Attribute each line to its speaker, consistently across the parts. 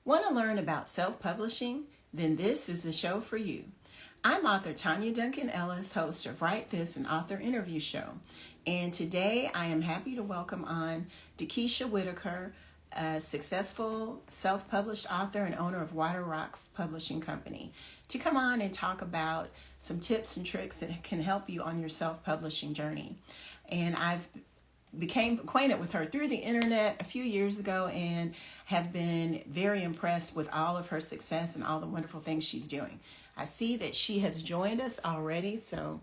Speaker 1: Want to learn about self-publishing? Then this is the show for you. I'm author Tonya Duncan Ellis, host of Write This, an author interview show. And today I am happy to welcome on Whitaker, a successful self-published author and owner of Water Rocks Publishing Company, to come on and talk about some tips and tricks that can help you on your self-publishing journey. And I've became acquainted with her through the internet a few years ago and have been very impressed with all of her success and all the wonderful things she's doing. I see that she has joined us already, so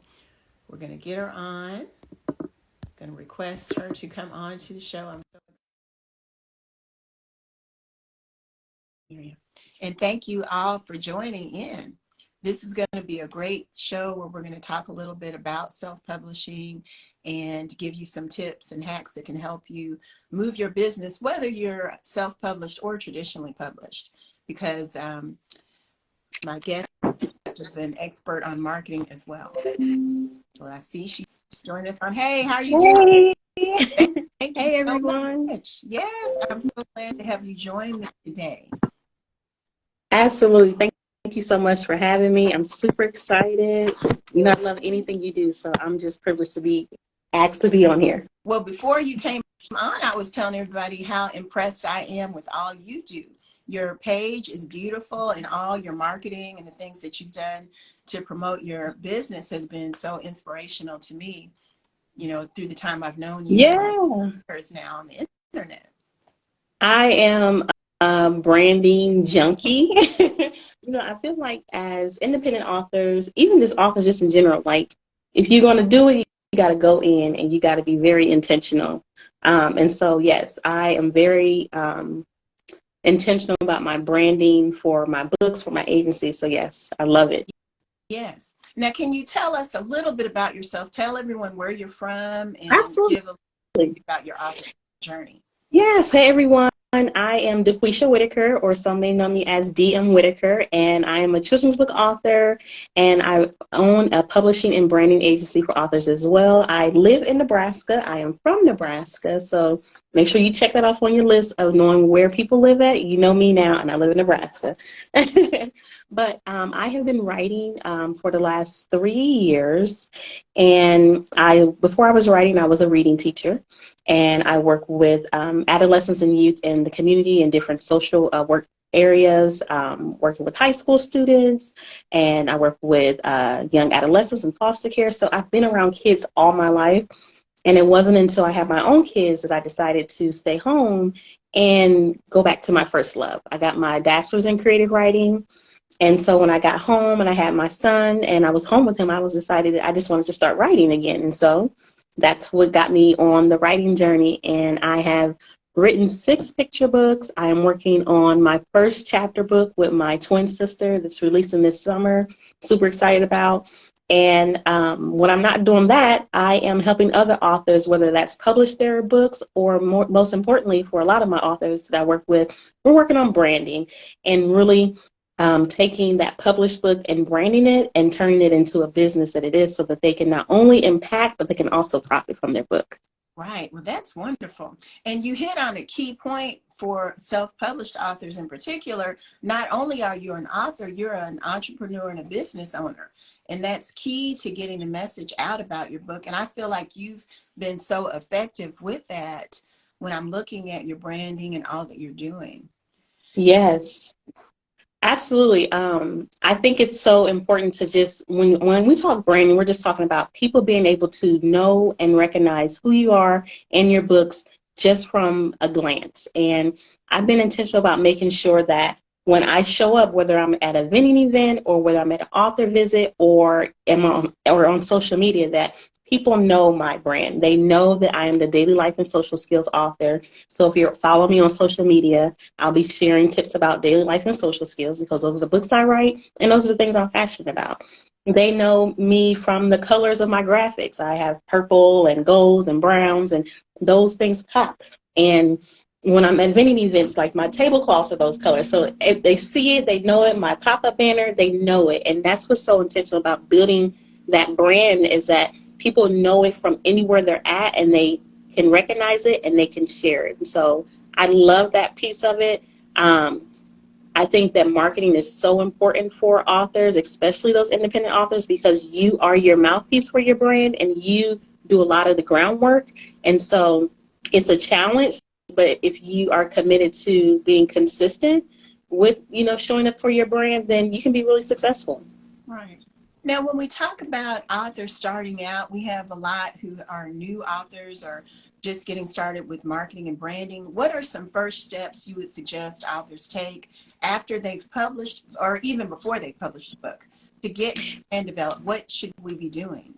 Speaker 1: we're going to get her on. I'm going to request her to come on to the show. And thank you all for joining in. This is going to be a great show where we're going to talk a little bit about self-publishing and give you some tips and hacks that can help you move your business, whether you're self-published or traditionally published, because my guest is an expert on marketing as well. Well, I see she joined us on. Hey, how are you doing? Thank you
Speaker 2: Hey,
Speaker 1: so
Speaker 2: everyone.
Speaker 1: much. Yes, I'm so glad to have you join me today.
Speaker 2: Absolutely. Thank you so much for having me. I'm super excited. You know, I love anything you do, so I'm just privileged to be asked to be on here.
Speaker 1: Well, before you came on, I was telling everybody how impressed I am with all you do. Your page is beautiful, and all your marketing and the things that you've done to promote your business has been so inspirational to me, you know, through the time I've known you for years now on the internet.
Speaker 2: I am a branding junkie. You know, I feel like as independent authors, even just authors just in general, like if you're going to do it, you got to go in and you got to be very intentional. And so, yes, I am very intentional about my branding for my books, for my agency. So, yes, I love it.
Speaker 1: Yes. Now, can you tell us a little bit about yourself? Tell everyone where you're from and
Speaker 2: Absolutely.
Speaker 1: give a little bit about your author journey.
Speaker 2: Yes. Hey, everyone. I am Tonya Whitaker, or some may know me as DM Whitaker, and I am a children's book author, and I own a publishing and branding agency for authors as well. I live in Nebraska. I am from Nebraska, so make sure you check that off on your list of knowing where people live at. You know me now, and I live in Nebraska. But I have been writing for the last 3 years, and before I was writing, I was a reading teacher. And I work with adolescents and youth in the community in different social work areas, working with high school students, and I work with young adolescents in foster care. So I've been around kids all my life, and it wasn't until I had my own kids that I decided to stay home and go back to my first love. I got my bachelor's in creative writing, and so when I got home and I had my son and I was home with him, I was decided that I just wanted to start writing again. And so that's what got me on the writing journey, and I have written 6 picture books. I am working on my first chapter book with my twin sister that's releasing this summer. Super excited about. And when I'm not doing that, I am helping other authors, whether that's publish their books or most importantly, for a lot of my authors that I work with, we're working on branding and really taking that published book and branding it and turning it into a business that it is, so that they can not only impact, but they can also profit from their book.
Speaker 1: Right. Well, that's wonderful. And you hit on a key point for self-published authors in particular. Not only are you an author, you're an entrepreneur and a business owner. And that's key to getting the message out about your book. And I feel like you've been so effective with that when I'm looking at your branding and all that you're doing.
Speaker 2: Yes. Absolutely. I think it's so important to just, when we talk branding, we're just talking about people being able to know and recognize who you are in your books just from a glance. And I've been intentional about making sure that when I show up, whether I'm at a vending event or whether I'm at an author visit or on social media, that people know my brand. They know that I am the Daily Life and Social Skills author. So if you follow me on social media, I'll be sharing tips about daily life and social skills, because those are the books I write and those are the things I'm passionate about. They know me from the colors of my graphics. I have purple and golds and browns, and those things pop. And when I'm at vending events, like my tablecloths are those colors. So if they see it, they know it. My pop-up banner, they know it. And that's what's so intentional about building that brand, is that people know it from anywhere they're at, and they can recognize it and they can share it. And so I love that piece of it. I think that marketing is so important for authors, especially those independent authors, because you are your mouthpiece for your brand and you do a lot of the groundwork. And so it's a challenge, but if you are committed to being consistent with, showing up for your brand, then you can be really successful.
Speaker 1: Right. Now, when we talk about authors starting out, we have a lot who are new authors or just getting started with marketing and branding. What are some first steps you would suggest authors take after they've published or even before they've published a book to get and develop? What should we be doing?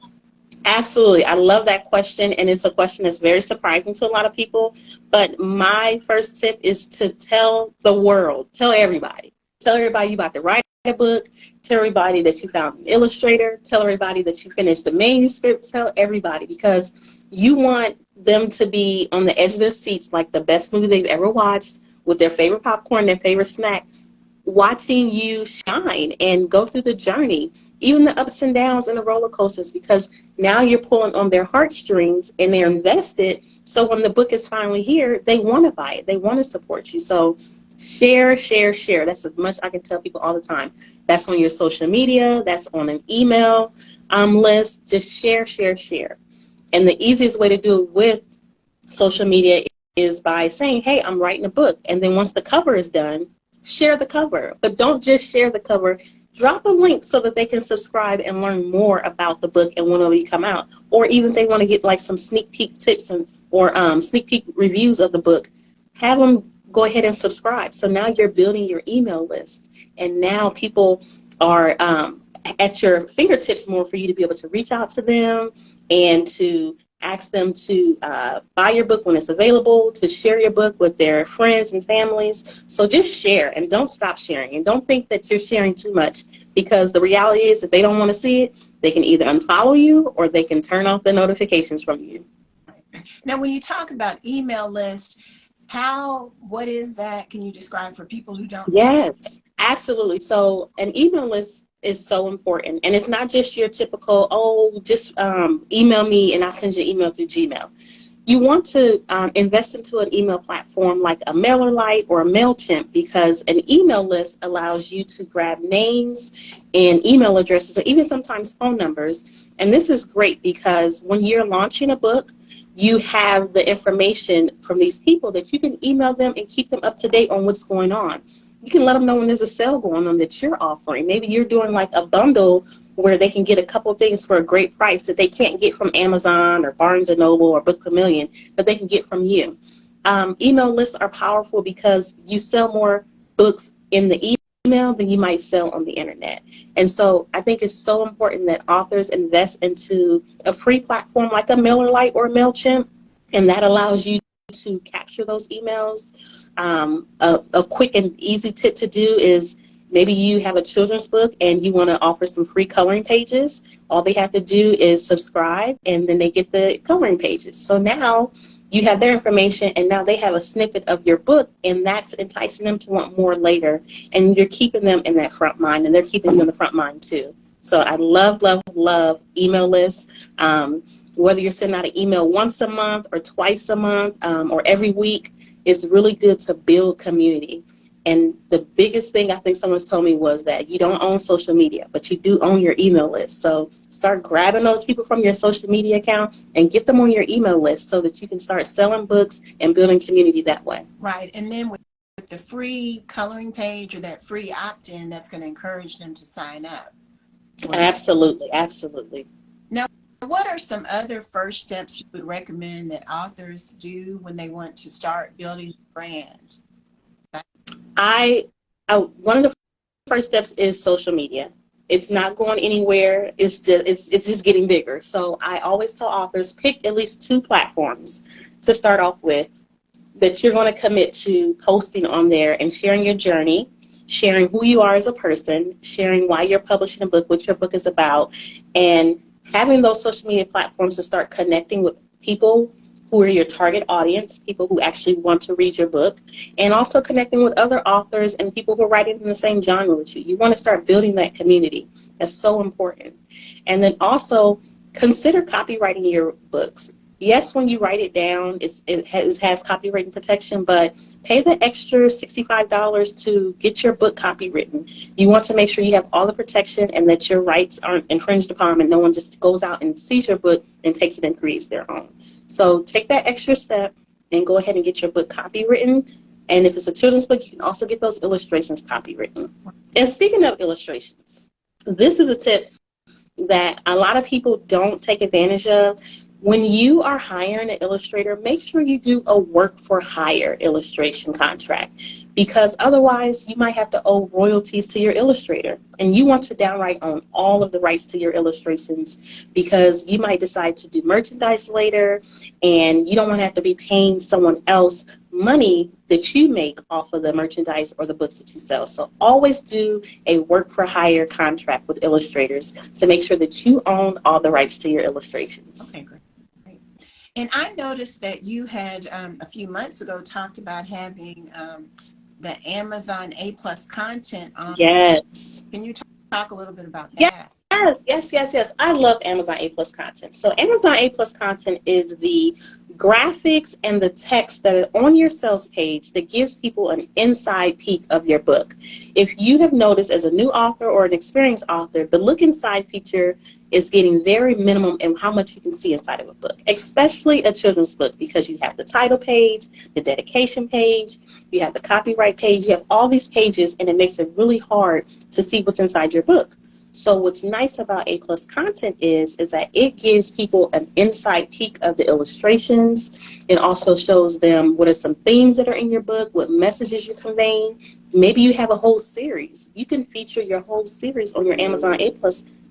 Speaker 2: Absolutely. I love that question, and it's a question that's very surprising to a lot of people. But my first tip is to tell the world, tell everybody you about to write a book, tell everybody that you found an illustrator, tell everybody that you finished the manuscript, tell everybody, because you want them to be on the edge of their seats like the best movie they've ever watched with their favorite popcorn, their favorite snack, watching you shine and go through the journey, even the ups and downs and the roller coasters, because now you're pulling on their heartstrings and they're invested. So when the book is finally here, they want to buy it. They want to support you. So share, share, share. That's as much I can tell people all the time. That's on your social media. That's on an email list. Just share, share, share. And the easiest way to do it with social media is by saying, hey, I'm writing a book. And then once the cover is done, share the cover. But don't just share the cover. Drop a link so that they can subscribe and learn more about the book and when it will come out. Or even if they want to get like some sneak peek tips or sneak peek reviews of the book, have them go ahead and subscribe. So now you're building your email list. And now people are at your fingertips more for you to be able to reach out to them and to ask them to buy your book when it's available, to share your book with their friends and families. So just share and don't stop sharing. And don't think that you're sharing too much, because the reality is if they don't want to see it, they can either unfollow you or they can turn off the notifications from you.
Speaker 1: Now, when you talk about email list, what is that? Can you describe for people who don't?
Speaker 2: Yes, absolutely. So an email list is so important. And it's not just your typical, just email me and I'll send you an email through Gmail. You want to invest into an email platform like a MailerLite or a MailChimp, because an email list allows you to grab names and email addresses and even sometimes phone numbers. And this is great because when you're launching a book, you have the information from these people that you can email them and keep them up to date on what's going on. You can let them know when there's a sale going on that you're offering. Maybe you're doing like a bundle where they can get a couple of things for a great price that they can't get from Amazon or Barnes & Noble or Book a Million, but they can get from you. Email lists are powerful because you sell more books in the email than you might sell on the internet. And so I think it's so important that authors invest into a free platform like a MailerLite or a MailChimp, and that allows you to capture those emails. A quick and easy tip to do is maybe you have a children's book and you want to offer some free coloring pages. All they have to do is subscribe, and then they get the coloring pages. So now you have their information, and now they have a snippet of your book, and that's enticing them to want more later. And you're keeping them in that front mind, and they're keeping you in the front mind too. So I love, love, love email lists. Whether you're sending out an email once a month or twice a month or every week, it's really good to build community. And the biggest thing I think someone's told me was that you don't own social media, but you do own your email list. So start grabbing those people from your social media account and get them on your email list so that you can start selling books and building community that way.
Speaker 1: Right. And then with the free coloring page or that free opt-in, that's going to encourage them to sign up.
Speaker 2: Absolutely. Absolutely.
Speaker 1: Now, what are some other first steps you would recommend that authors do when they want to start building a brand?
Speaker 2: One of the first steps is social media. It's not going anywhere. It's just getting bigger. So I always tell authors, pick at least 2 platforms to start off with that you're going to commit to posting on there and sharing your journey, sharing who you are as a person, sharing why you're publishing a book, what your book is about, and having those social media platforms to start connecting with people who are your target audience, people who actually want to read your book, and also connecting with other authors and people who are writing in the same genre with you. You want to start building that community. That's so important. And then also consider copywriting your books. yes, when you write it down, it has copyright protection, but pay the extra $65 to get your book copywritten. You want to make sure you have all the protection and that your rights aren't infringed upon and no one just goes out and sees your book and takes it and creates their own. So take that extra step and go ahead and get your book copywritten. And if it's a children's book, you can also get those illustrations copywritten. And speaking of illustrations, this is a tip that a lot of people don't take advantage of. When you are hiring an illustrator, make sure you do a work for hire illustration contract, because otherwise you might have to owe royalties to your illustrator, and you want to downright own all of the rights to your illustrations, because you might decide to do merchandise later and you don't want to have to be paying someone else money that you make off of the merchandise or the books that you sell. So always do a work for hire contract with illustrators to make sure that you own all the rights to your illustrations.
Speaker 1: Okay, great. And I noticed that you had a few months ago talked about having the Amazon A+ content on.
Speaker 2: Yes.
Speaker 1: Can you talk a little bit about
Speaker 2: Yes.
Speaker 1: that?
Speaker 2: Yes. I love Amazon A+ content. So Amazon A+ content is the graphics and the text that are on your sales page that gives people an inside peek of your book. If you have noticed, as a new author or an experienced author, the look inside feature is getting very minimum in how much you can see inside of a book, especially a children's book, because you have the title page, the dedication page, you have the copyright page, you have all these pages, and it makes it really hard to see what's inside your book. So what's nice about A+ content is that it gives people an inside peek of the illustrations. It also shows them what are some themes that are in your book, what messages you're conveying. Maybe you have a whole series. You can feature your whole series on your Amazon A+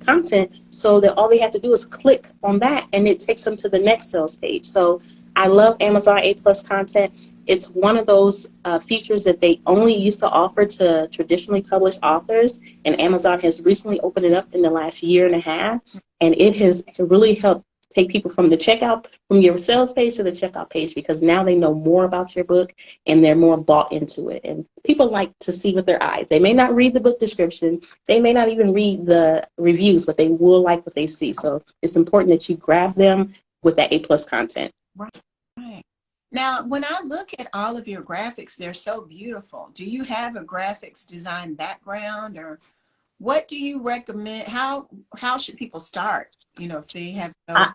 Speaker 2: content, so that all they have to do is click on that and it takes them to the next sales page. So I love Amazon A+ content. It's one of those features that they only used to offer to traditionally published authors, and Amazon has recently opened it up in the last year and a half, and it has really helped take people from the checkout, from your sales page to the checkout page, because now they know more about your book and they're more bought into it. And people like to see with their eyes. They may not read the book description, they may not even read the reviews, but they will like what they see. So it's important that you grab them with that A+ content.
Speaker 1: Right. Now, when I look at all of your graphics, they're so beautiful. Do you have a graphics design background, or what do you recommend? How should people start, if they have no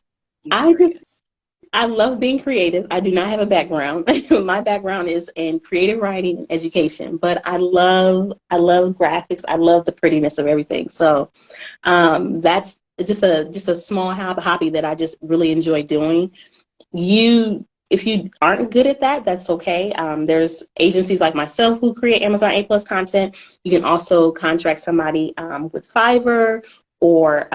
Speaker 1: experience?
Speaker 2: I love being creative. I do not have a background. My background is in creative writing and education, but I love graphics. I love the prettiness of everything. So that's just a small hobby that I just really enjoy doing. If you aren't good at that, that's okay. There's agencies like myself who create Amazon A+ content. You can also contract somebody with Fiverr or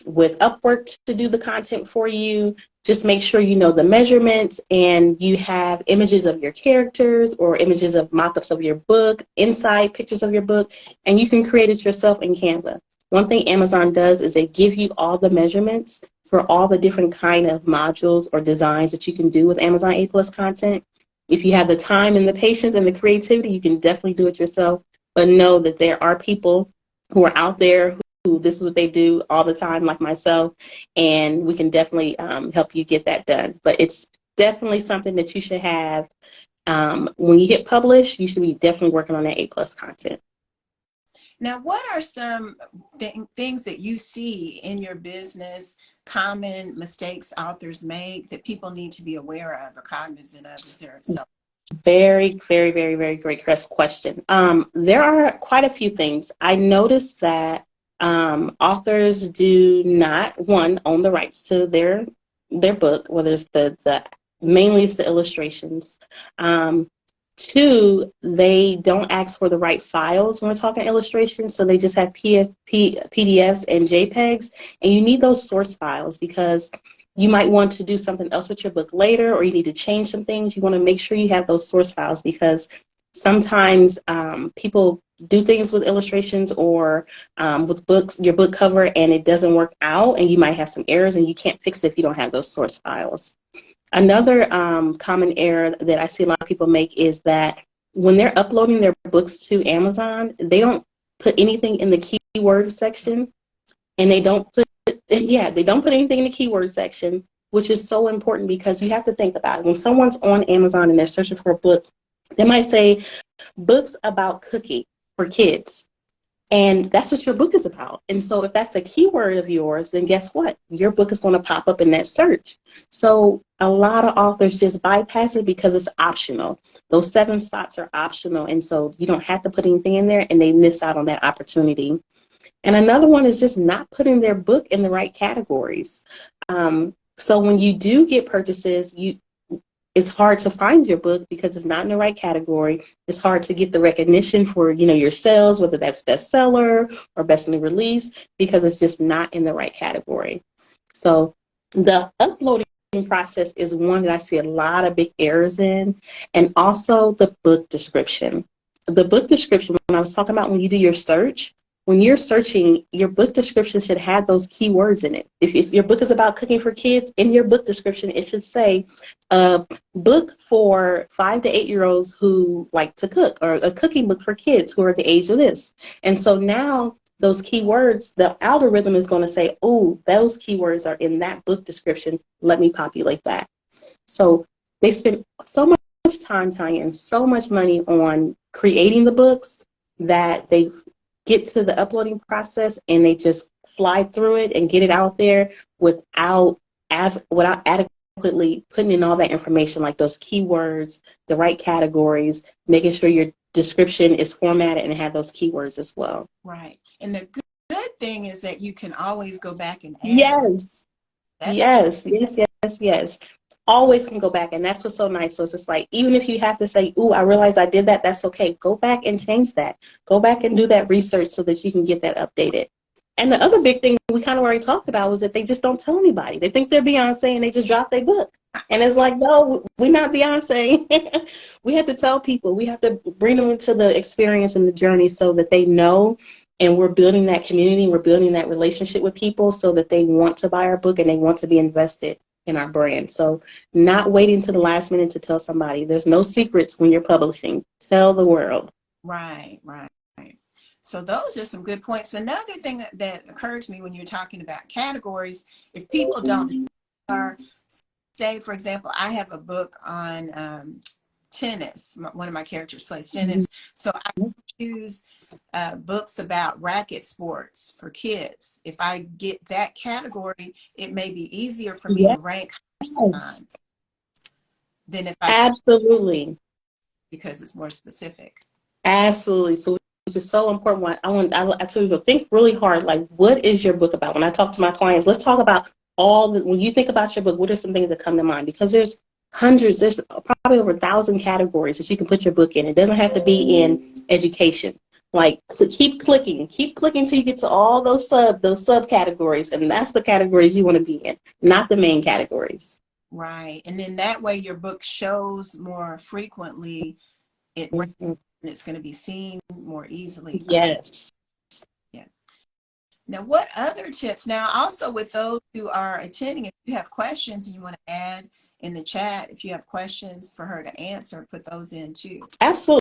Speaker 2: with Upwork to do the content for you. Just make sure you know the measurements and you have images of your characters or images of mock-ups of your book, inside pictures of your book, and you can create it yourself in Canva. One thing Amazon does is they give you all the measurements for all the different kind of modules or designs that you can do with Amazon A+ content. If you have the time and the patience and the creativity, you can definitely do it yourself. But know that there are people who are out there who this is what they do all the time, like myself, and we can definitely help you get that done. But it's definitely something that you should have. When you hit publish, you should be definitely working on that A+ content.
Speaker 1: Now, what are some things that you see in your business, common mistakes authors make that people need to be aware of or cognizant of? Is there some?
Speaker 2: Very, very, very, very great question. There are quite a few things. I noticed that authors do not, one, own the rights to their book, whether it's mainly it's the illustrations. Two, they don't ask for the right files when we're talking illustrations, so they just have PDFs and JPEGs, and you need those source files because you might want to do something else with your book later, or you need to change some things. You want to make sure you have those source files, because sometimes people do things with illustrations or with books, your book cover, and it doesn't work out, and you might have some errors, and you can't fix it if you don't have those source files. Another common error that I see a lot of people make is that when they're uploading their books to Amazon, they don't put anything in the keyword section, and they don't put anything in the keyword section, which is so important because you have to think about it. When someone's on Amazon and they're searching for a book, they might say books about cooking for kids. And that's what your book is about. And so if that's a keyword of yours, then guess what? Your book is going to pop up in that search. So a lot of authors just bypass it because it's optional. Those 7 spots are optional. And so you don't have to put anything in there, and they miss out on that opportunity. And another one is just not putting their book in the right categories. So when you do get purchases, it's hard to find your book because it's not in the right category. It's hard to get the recognition for, your sales, whether that's bestseller or best new release, because it's just not in the right category. So the uploading process is one that I see a lot of big errors in, and also the book description. The book description, when I was talking about when you do your search, when you're searching, your book description should have those keywords in it. If your book is about cooking for kids, in your book description, it should say book for 5 to 8-year-olds who like to cook, or a cooking book for kids who are the age of this. And so now those keywords, the algorithm is going to say, oh, those keywords are in that book description. Let me populate that. So they spend so much time, Tonya, and so much money on creating the books that they get to the uploading process and they just fly through it and get it out there without adequately putting in all that information, like those keywords, the right categories, making sure your description is formatted and have those keywords as well.
Speaker 1: Right. And the good thing is that you can always go back and add.
Speaker 2: Yes. Always can go back, and that's what's so nice. So it's just like, even if you have to say, ooh, I realize I did that, that's okay. Go back and change that. Go back and do that research so that you can get that updated. And the other big thing we kind of already talked about was that they just don't tell anybody. They think they're Beyonce and they just drop their book. And it's like, no, we're not Beyonce. We have to tell people. We have to bring them into the experience and the journey so that they know. And we're building that community. We're building that relationship with people so that they want to buy our book and they want to be invested in our brand. So not waiting to the last minute to tell somebody. There's no secrets when you're publishing. Tell the world.
Speaker 1: Right. So those are some good points. Another thing that occurred to me when you're talking about categories, if people don't say, for example, I have a book on tennis. One of my characters plays tennis. So I choose books about racket sports for kids. If I get that category, it may be easier for me to rank than if I
Speaker 2: absolutely,
Speaker 1: because it's more specific.
Speaker 2: Absolutely. So which is so important. I tell you to think really hard, like, what is your book about? When I talk to my clients, let's talk about when you think about your book, what are some things that come to mind? Because there's there's probably over 1,000 categories that you can put your book in. It doesn't have to be in education. Like, keep clicking till you get to all those subcategories, and that's the categories you want to be in, not the main categories.
Speaker 1: Right, and then that way your book shows more frequently. It's going to be seen more easily.
Speaker 2: Yes.
Speaker 1: Yeah. Now, what other tips? Now, also with those who are attending, if you have questions and you want to add in the chat, if you have questions for her to answer, put those in too.
Speaker 2: Absolutely.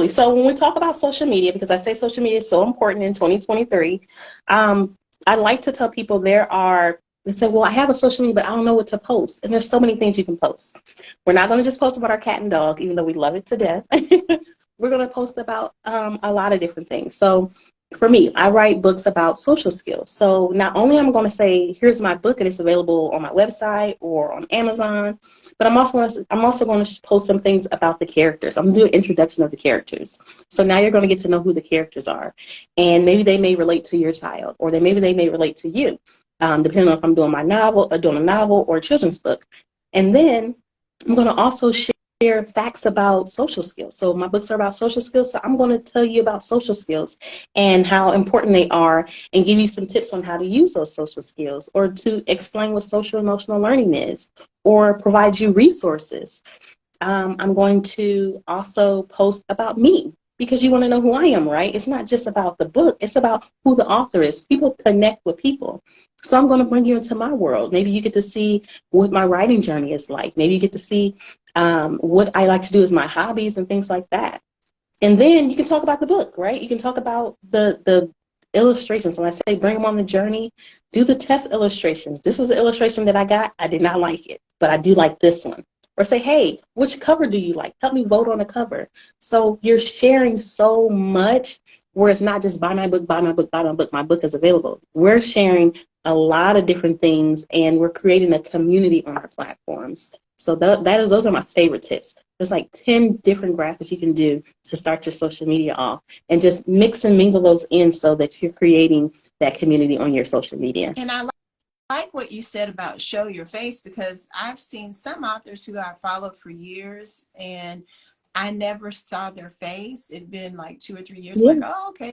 Speaker 2: So when we talk about social media, because I say social media is so important in 2023, I like to tell people they say, well, I have a social media, but I don't know what to post. And there's so many things you can post. We're not going to just post about our cat and dog, even though we love it to death. We're going to post about a lot of different things. So for me, I write books about social skills. So not only am I going to say, here's my book and it's available on my website or on Amazon, but I'm also going to post some things about the characters. I'm going to do an introduction of the characters. So now you're going to get to know who the characters are. And maybe they may relate to your child, or maybe they may relate to you, depending on if I'm doing a novel or a children's book. And then I'm going to also share facts about social skills. So my books are about social skills. So I'm going to tell you about social skills and how important they are, and give you some tips on how to use those social skills, or to explain what social emotional learning is, or provide you resources. I'm going to also post about me, because you want to know who I am, right? It's not just about the book. It's about who the author is. People connect with people. So I'm going to bring you into my world. Maybe you get to see what my writing journey is like. Maybe you get to see what I like to do as my hobbies and things like that. And then you can talk about the book, right? You can talk about the illustrations. When I say bring them on the journey, do the test illustrations. This was the illustration that I got. I did not like it, but I do like this one. Or say, hey, which cover do you like? Help me vote on a cover. So you're sharing so much where it's not just buy my book, buy my book, buy my book, my book is available. We're sharing a lot of different things, and we're creating a community on our platforms. So those are my favorite tips. There's like 10 different graphics you can do to start your social media off, and just mix and mingle those in so that you're creating that community on your social media.
Speaker 1: And I like what you said about show your face, because I've seen some authors who I followed for years and I never saw their face. It'd been like 2 or 3 years.
Speaker 2: Yeah.
Speaker 1: Like, oh, okay,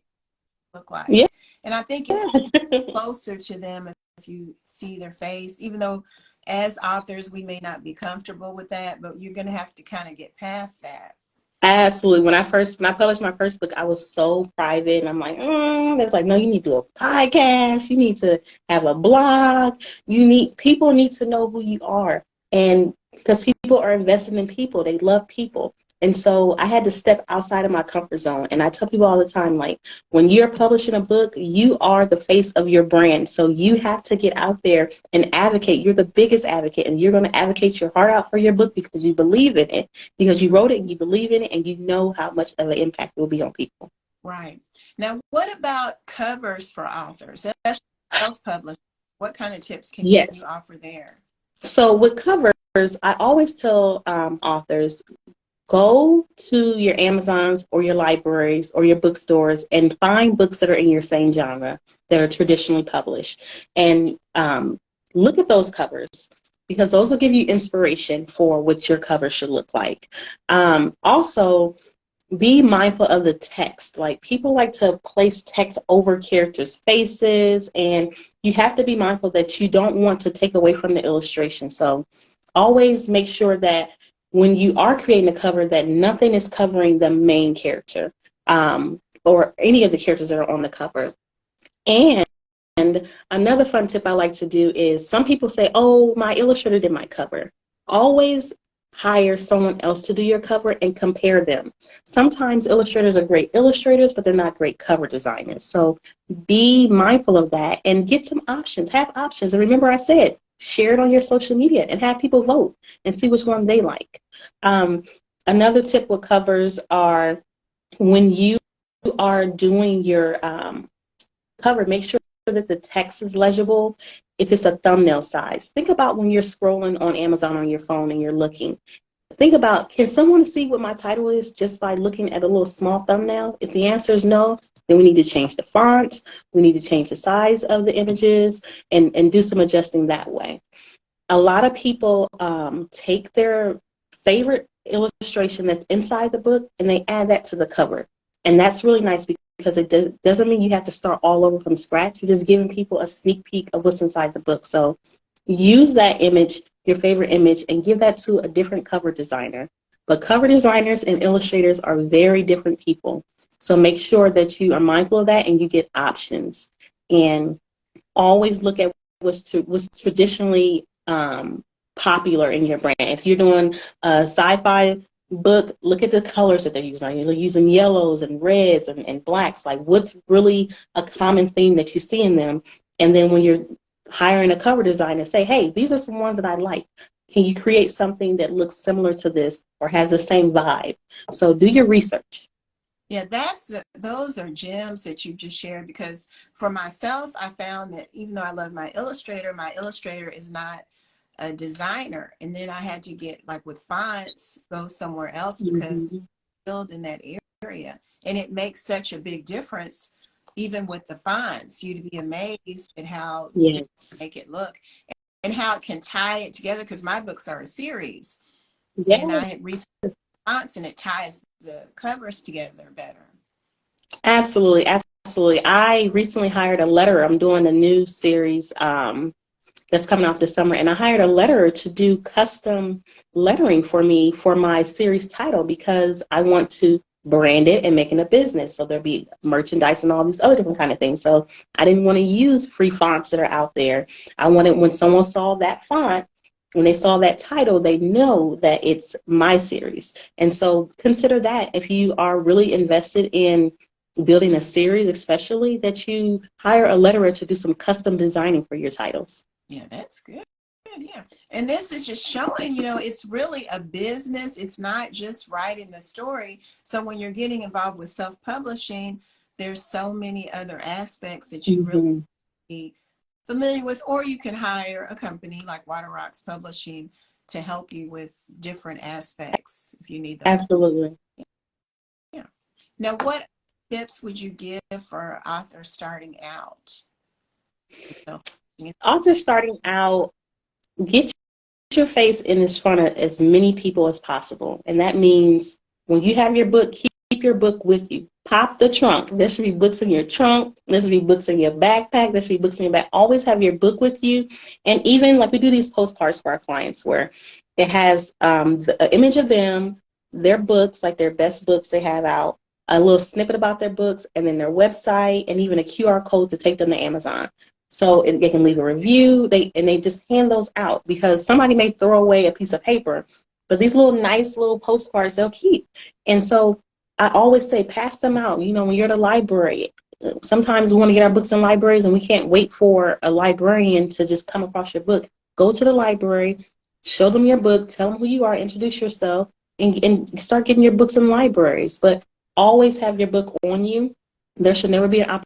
Speaker 1: look like.
Speaker 2: Yeah.
Speaker 1: And I think it's closer to them if you see their face, even though as authors we may not be comfortable with that, but you're going to have to kind of get past that.
Speaker 2: Absolutely. When I published my first book, I was so private, and I'm like, there's like, no, you need to do a podcast. You need to have a blog. People need to know who you are. And because people are invested in people, they love people. And so I had to step outside of my comfort zone. And I tell people all the time, like, when you're publishing a book, you are the face of your brand. So you have to get out there and advocate. You're the biggest advocate, and you're going to advocate your heart out for your book because you believe in it, because you wrote it and you believe in it, and you know how much of an impact it will be on people.
Speaker 1: Right. Now, what about covers for authors, especially self-published? What kind of tips can you offer there?
Speaker 2: So with covers, I always tell authors, go to your Amazons or your libraries or your bookstores and find books that are in your same genre that are traditionally published. And look at those covers, because those will give you inspiration for what your cover should look like. Also, be mindful of the text. Like, people like to place text over characters' faces, and you have to be mindful that you don't want to take away from the illustration. So always make sure that when you are creating a cover, that nothing is covering the main character or any of the characters that are on the cover. And another fun tip I like to do is, some people say, oh, my illustrator did my cover. Always hire someone else to do your cover and compare them. Sometimes illustrators are great illustrators, but they're not great cover designers. So be mindful of that and get some options. Have options. And remember, I said, share it on your social media and have people vote and see which one they like. Another tip with covers are, when you are doing your cover, make sure that the text is legible. If it's a thumbnail size, think about when you're scrolling on Amazon on your phone and you're looking. Think about, can someone see what my title is just by looking at a little small thumbnail? If the answer is no, then we need to change the font. We need to change the size of the images and do some adjusting that way. A lot of people take their favorite illustration that's inside the book and they add that to the cover. And that's really nice, because it doesn't mean you have to start all over from scratch. You're just giving people a sneak peek of what's inside the book. So use that image, your favorite image, and give that to a different cover designer. But cover designers and illustrators are very different people. So make sure that you are mindful of that and you get options. And always look at what's traditionally popular in your brand. If you're doing a sci-fi book, look at the colors that they're using. You're using yellows and reds and blacks. Like, what's really a common theme that you see in them? And then when you're hiring a cover designer, say, hey, these are some ones that I like. Can you create something that looks similar to this or has the same vibe? So do your research.
Speaker 1: Yeah, those are gems that you just shared, because for myself, I found that even though I love my illustrator is not a designer. And then I had to get, like with fonts, go somewhere else because they're built in that area. And it makes such a big difference, even with the fonts. You'd be amazed at how different make it look and how it can tie it together, because my books are a series. And I had researched fonts, and it ties the covers together better.
Speaker 2: Absolutely, absolutely. I recently hired a letterer. I'm doing a new series that's coming out this summer, and I hired a letterer to do custom lettering for me for my series title, because I want to brand it and make it a business. So there'll be merchandise and all these other different kind of things. So I didn't want to use free fonts that are out there. I wanted, when someone saw that font, when they saw that title, they know that it's my series. And so consider that if you are really invested in building a series, especially, that you hire a letterer to do some custom designing for your titles.
Speaker 1: Yeah, that's good. Yeah. And this is just showing, it's really a business. It's not just writing the story. So when you're getting involved with self-publishing, there's so many other aspects that you really
Speaker 2: Mm-hmm.
Speaker 1: be familiar with, or you can hire a company like Water Rocks Publishing to help you with different aspects if you need them.
Speaker 2: Absolutely.
Speaker 1: Yeah. Now, what tips would you give for authors starting out?
Speaker 2: Authors starting out, get your face in front of as many people as possible. And that means when you have your book, keep your book with you. Pop the trunk. There should be books in your trunk. There should be books in your backpack. There should be books in your bag. Always have your book with you. And even like we do these postcards for our clients where it has the image of them, their books, like their best books they have out, a little snippet about their books, and then their website, and even a QR code to take them to Amazon. So they can leave a review. They just hand those out because somebody may throw away a piece of paper, but these little nice little postcards they'll keep. And so I always say pass them out. When you're at a library, sometimes we want to get our books in libraries and we can't wait for a librarian to just come across your book. Go to the library, show them your book, tell them who you are, introduce yourself, and start getting your books in libraries. But always have your book on you. There should never be an opportunity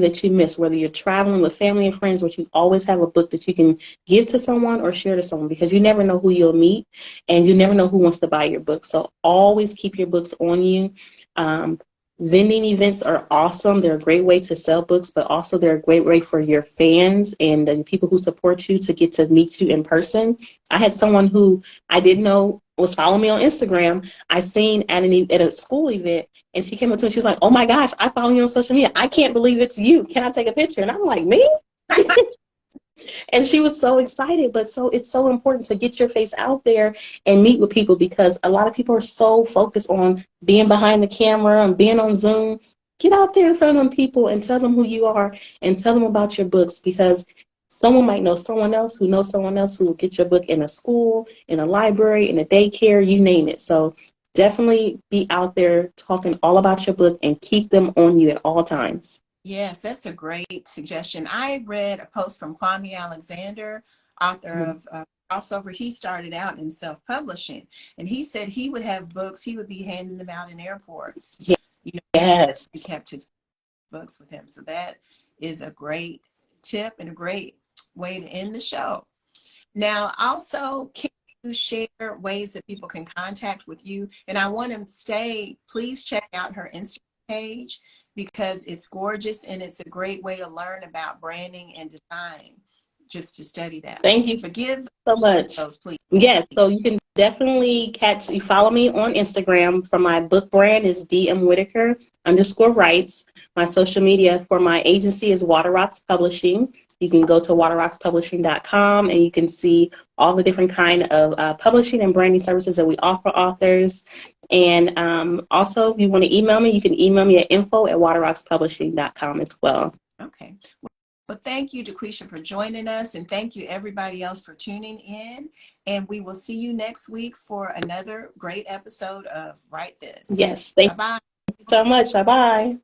Speaker 2: that you miss, whether you're traveling with family and friends, but you always have a book that you can give to someone or share to someone, because you never know who you'll meet and you never know who wants to buy your book. So always keep your books on you. Vending events are awesome. They're a great way to sell books, but also they're a great way for your fans and the people who support you to get to meet you in person. I had someone who I didn't know was following me on Instagram. I seen at a school event, and she came up to me. She was like, "Oh my gosh, I follow you on social media. I can't believe it's you. Can I take a picture?" And I'm like, "Me?" And she was so excited. But it's so important to get your face out there and meet with people, because a lot of people are so focused on being behind the camera and being on Zoom. Get out there in front of them people and tell them who you are and tell them about your books, because someone might know someone else who knows someone else who will get your book in a school, in a library, in a daycare, you name it. So definitely be out there talking all about your book and keep them on you at all times.
Speaker 1: Yes, that's a great suggestion. I read a post from Kwame Alexander, author of Crossover. He started out in self-publishing, and he said he would have books, he would be handing them out in airports.
Speaker 2: Yes.
Speaker 1: He kept his books with him. So that is a great tip and a great way to end the show. Now, also, can you share ways that people can contact with you? And I want to please check out her Instagram page, because it's gorgeous and it's a great way to learn about branding and design, just to study that.
Speaker 2: Thank you
Speaker 1: But give
Speaker 2: so much.
Speaker 1: those, please.
Speaker 2: Yes, so you can definitely follow me on Instagram. For my book brand is DM_Whitaker_writes. My social media for my agency is Water Rocks Publishing. You can go to waterrockspublishing.com and you can see all the different kind of publishing and branding services that we offer authors. And also, if you want to email me, you can email me at info@waterrockspublishing.com as well.
Speaker 1: Okay. Well, thank you, Daquisha, for joining us, and thank you, everybody else, for tuning in. And we will see you next week for another great episode of Write This.
Speaker 2: Yes, thank
Speaker 1: Bye-bye.
Speaker 2: you so much. Bye-bye.